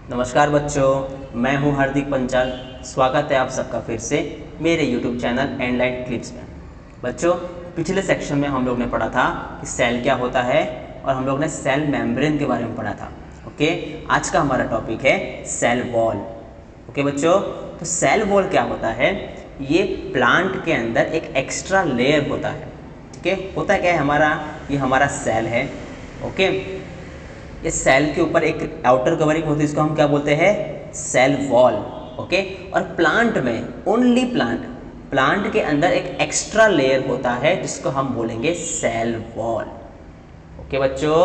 नमस्कार बच्चों, मैं हूं हार्दिक पंचाल। स्वागत है आप सबका फिर से मेरे YouTube चैनल एंडलाइट क्लिप्स में। बच्चों, पिछले सेक्शन में हम लोग ने पढ़ा था कि सेल क्या होता है और हम लोग ने सेल मेम्ब्रेन के बारे में पढ़ा था। ओके, आज का हमारा टॉपिक है सेल वॉल। ओके बच्चों, तो सेल वॉल क्या होता है? ये प्लांट के अंदर एक एक्स्ट्रा लेयर होता है। ठीक है, होता क्या है ये हमारा सेल है। ओके, इस सेल के ऊपर एक आउटर कवरिंग होती है, इसको हम क्या बोलते हैं? Cell wall. ओके, और प्लांट में ओनली प्लांट के अंदर एक एक्स्ट्रा लेयर होता है जिसको हम बोलेंगे सेल वॉल। ओके बच्चों,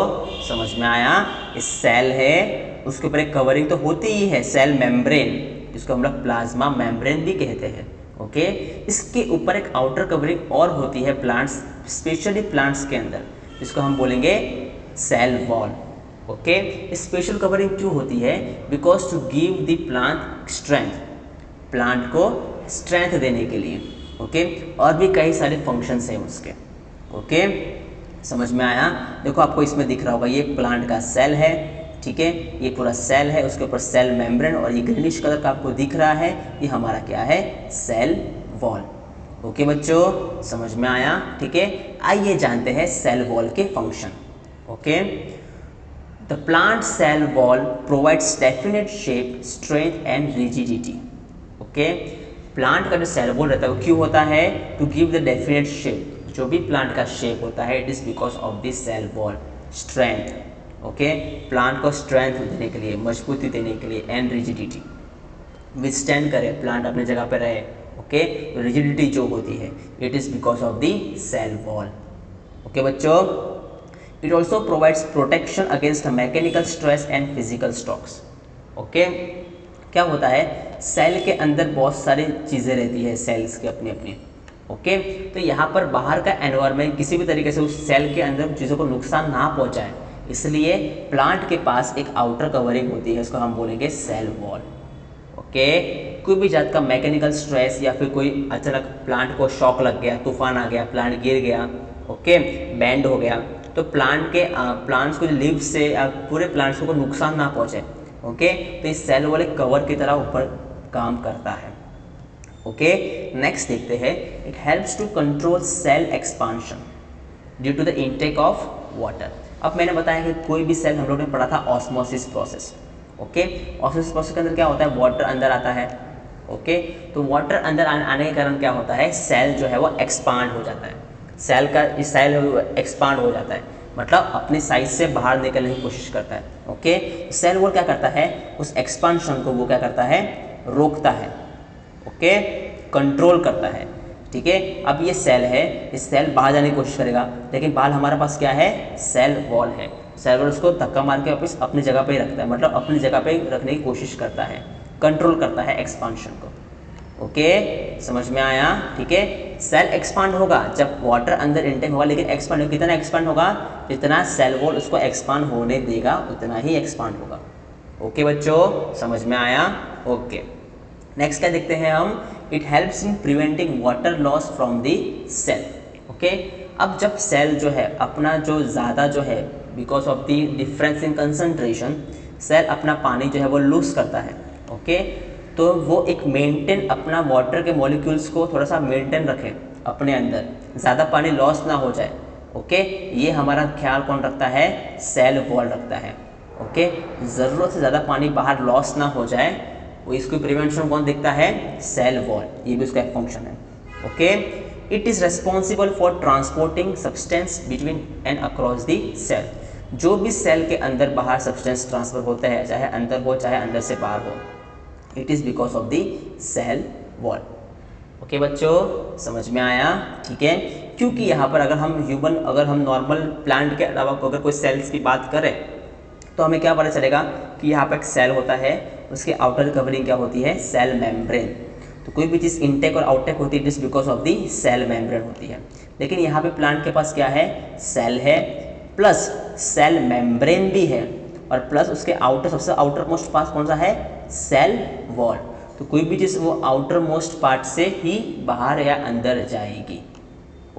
समझ में आया? इस सेल है, उसके ऊपर एक कवरिंग तो होती ही है, सेल मेम्ब्रेन, जिसको हम लोग प्लाज्मा मेम्ब्रेन भी कहते हैं। ओके, इसके ऊपर एक आउटर कवरिंग और होती है प्लांट्स, स्पेशली प्लांट्स के अंदर, जिसको हम बोलेंगे cell wall. Okay, special covering क्यों होती है? Because to give the plant strength, plant को स्ट्रेंथ देने के लिए। ओके, और भी कई सारे फंक्शंस हैं उसके। ओके, समझ में आया? देखो, आपको इसमें दिख रहा होगा, ये प्लांट का सेल है। ठीक है, ये पूरा सेल है, उसके ऊपर सेल मेम्ब्रेन, और ये ग्रीनिश कलर का आपको दिख रहा है, ये हमारा क्या है? Cell wall. ओके बच्चों, समझ में आया? ठीक है, आइए जानते हैं सेल वॉल के function. Okay, The plant cell wall provides definite shape, strength and rigidity. Okay? Plant का जो सेल वॉल रहता है वो क्यों होता है? To give the definite shape. जो भी प्लांट का शेप होता है, it is because of this cell wall. Strength, okay, plant को स्ट्रेंथ देने के लिए, मजबूती देने के लिए, एंड रिजिडिटी, विथस्टैंड करे, प्लांट अपने जगह पर रहे। ओके, तो रिजिडिटी जो होती है, it is because of the cell wall. Okay बच्चों, It also provides protection against mechanical stress and physical shocks. Okay, क्या होता है? सेल के अंदर बहुत सारी चीज़ें रहती है, सेल्स के अपनी अपनी। ओके, तो यहाँ पर बाहर का एनवायरनमेंट किसी भी तरीके से उस सेल के अंदर चीज़ों को नुकसान ना पहुँचाए, इसलिए प्लांट के पास एक आउटर कवरिंग होती है, इसको हम बोलेंगे सेल वॉल। ओके, कोई भी जात का मैकेनिकल स्ट्रेस या फिर कोई अचानक प्लांट को शॉक लग गया, तूफान आ गया, प्लांट गिर गया, ओके, बैंड हो गया, तो प्लांट्स को लीव से या पूरे प्लांट्स को नुकसान ना पहुंचे। ओके, तो इस सेल वाले कवर की तरह ऊपर काम करता है। ओके, नेक्स्ट देखते हैं, it helps to control cell expansion due to the intake of water. अब मैंने बताया कि कोई भी सेल, हम लोग ने पढ़ा था osmosis process. Okay, osmosis process के अंदर क्या होता है? वाटर अंदर आता है। ओके, तो वाटर अंदर आने के कारण क्या होता है? सेल जो है वो एक्सपांड हो जाता है, सेल एक्सपांड हो जाता है, मतलब अपनी साइज से बाहर निकलने की कोशिश करता है। ओके, सेल वॉल क्या करता है? उस एक्सपांशन को वो क्या करता है? रोकता है। ओके, कंट्रोल करता है। ठीक है, अब ये सेल है, इस सेल बाहर जाने की कोशिश करेगा, लेकिन बाहर हमारे पास क्या है? सेल वॉल है। सेल वॉल उसको धक्का मार के वापस अपनी जगह पे ही रखता है, मतलब अपनी जगह पे रखने की कोशिश करता है, कंट्रोल करता है एक्सपांशन को। ओके, समझ में आया? ठीक है, सेल एक्सपांड होगा जब वाटर अंदर इनटेक होगा, लेकिन एक्सपांड कितना एक्सपांड होगा? जितना सेल वॉल उसको एक्सपांड होने देगा उतना ही एक्सपांड होगा। ओके बच्चों, समझ में आया? ओके, नेक्स्ट क्या देखते हैं हम? It helps in preventing water loss from the cell. Okay, अब जब सेल जो है अपना जो ज़्यादा जो है, because of the difference in concentration, cell अपना पानी जो है वो लूज करता है। ओके, तो वो एक मेंटेन अपना वाटर के मॉलिक्यूल्स को थोड़ा सा मेंटेन रखे अपने अंदर, ज़्यादा पानी लॉस ना हो जाए। ओके, ये हमारा ख्याल कौन रखता है? सेल वॉल रखता है। ओके, ज़रूरत से ज़्यादा पानी बाहर लॉस ना हो जाए, वो इसको प्रिवेंशन कौन देखता है? सेल वॉल, ये भी उसका एक फंक्शन है। Okay, it is responsible for transporting substance between and across the cell. जो भी सेल के अंदर बाहर सब्सटेंस ट्रांसफर होता है, चाहे अंदर हो चाहे अंदर से बाहर हो, it is because of the cell wall. Okay बच्चों, समझ में आया? ठीक है, क्योंकि यहाँ पर अगर हम नॉर्मल प्लांट के अलावा अगर कोई सेल्स की बात करें, तो हमें क्या पता चलेगा कि यहाँ पर एक सेल होता है, उसके आउटर कवरिंग क्या होती है? Cell membrane. तो कोई भी चीज़ इनटेक और आउटटेक होती है, it is because of the cell membrane होती है। लेकिन यहाँ पे प्लांट के पास क्या है? सेल है, प्लस सेल मेम्ब्रेन भी है, और प्लस उसके सबसे आउटर मोस्ट पार्ट कौन सा है? Cell wall. तो कोई भी चीज़ वो आउटर मोस्ट पार्ट से ही बाहर या अंदर जाएगी।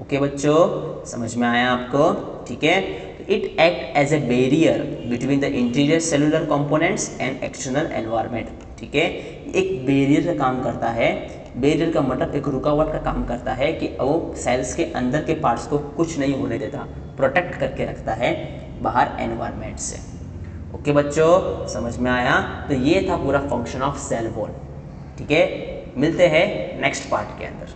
ओके बच्चों, समझ में आया आपको? ठीक है, तो it act as a barrier between the interior cellular components and external environment. ठीक है, एक बैरियर का काम करता है। बैरियर का मतलब एक रुकावट का काम करता है कि वो सेल्स के अंदर के पार्ट्स को कुछ नहीं होने देता, प्रोटेक्ट करके रखता है बाहर एनवायरनमेंट से। ओके बच्चों, समझ में आया? तो ये था पूरा फंक्शन ऑफ सेल वॉल। ठीक है, मिलते हैं नेक्स्ट पार्ट के अंदर।